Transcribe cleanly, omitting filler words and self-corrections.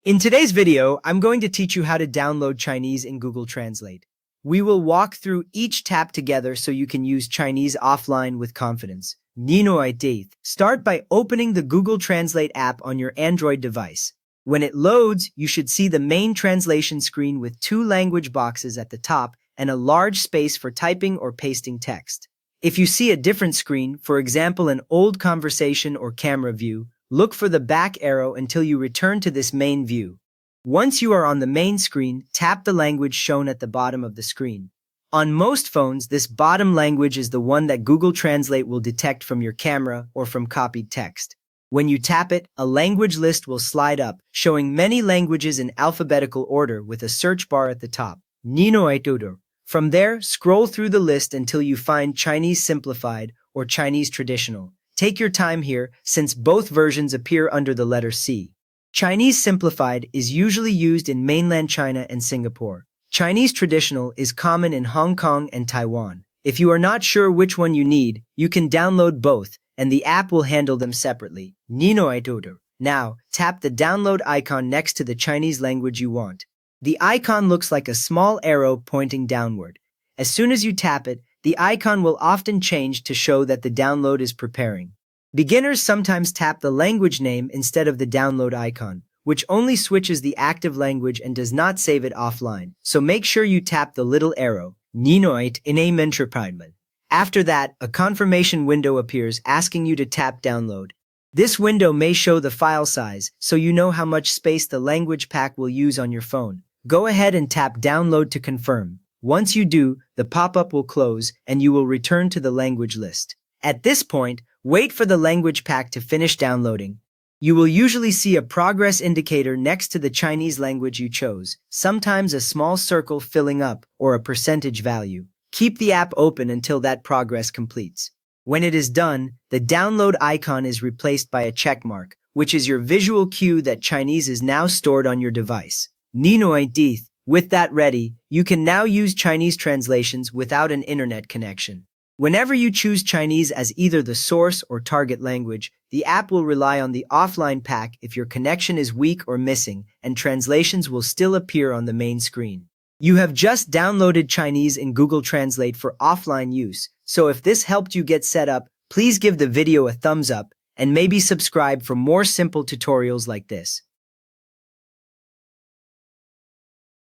In today's video, I'm going to teach you how to download Chinese in Google Translate. We will walk through each tab together so you can use Chinese offline with confidence. Ninoy Deith. Start by opening the Google Translate app on your Android device. When it loads, you should see the main translation screen with two language boxes at the top and a large space for typing or pasting text. If you see a different screen, for example an old conversation or camera view, look for the back arrow until you return to this main view. Once you are on the main screen, tap the language shown at the bottom of the screen. On most phones, this bottom language is the one that Google Translate will detect from your camera or from copied text. When you tap it, a language list will slide up, showing many languages in alphabetical order with a search bar at the top. Ninoy Tutor. From there, scroll through the list until you find Chinese Simplified or Chinese Traditional. Take your time here, since both versions appear under the letter C. Chinese Simplified is usually used in mainland China and Singapore. Chinese Traditional is common in Hong Kong and Taiwan. If you are not sure which one you need, you can download both, and the app will handle them separately. Ninoy Tutor. Now, tap the download icon next to the Chinese language you want. The icon looks like a small arrow pointing downward. As soon as you tap it, the icon will often change to show that the download is preparing. Beginners sometimes tap the language name instead of the download icon, which only switches the active language and does not save it offline. So make sure you tap the little arrow, Ninoit in a Mentrapidman. After that, a confirmation window appears asking you to tap download. This window may show the file size, so you know how much space the language pack will use on your phone. Go ahead and tap download to confirm. Once you do, the pop-up will close and you will return to the language list. At this point, wait for the language pack to finish downloading. You will usually see a progress indicator next to the Chinese language you chose, sometimes a small circle filling up or a percentage value. Keep the app open until that progress completes. When it is done, the download icon is replaced by a check mark, which is your visual cue that Chinese is now stored on your device. Ninoy Deith. With that ready, you can now use Chinese translations without an internet connection. Whenever you choose Chinese as either the source or target language, the app will rely on the offline pack if your connection is weak or missing, and translations will still appear on the main screen. You have just downloaded Chinese in Google Translate for offline use, so if this helped you get set up, please give the video a thumbs up and maybe subscribe for more simple tutorials like this.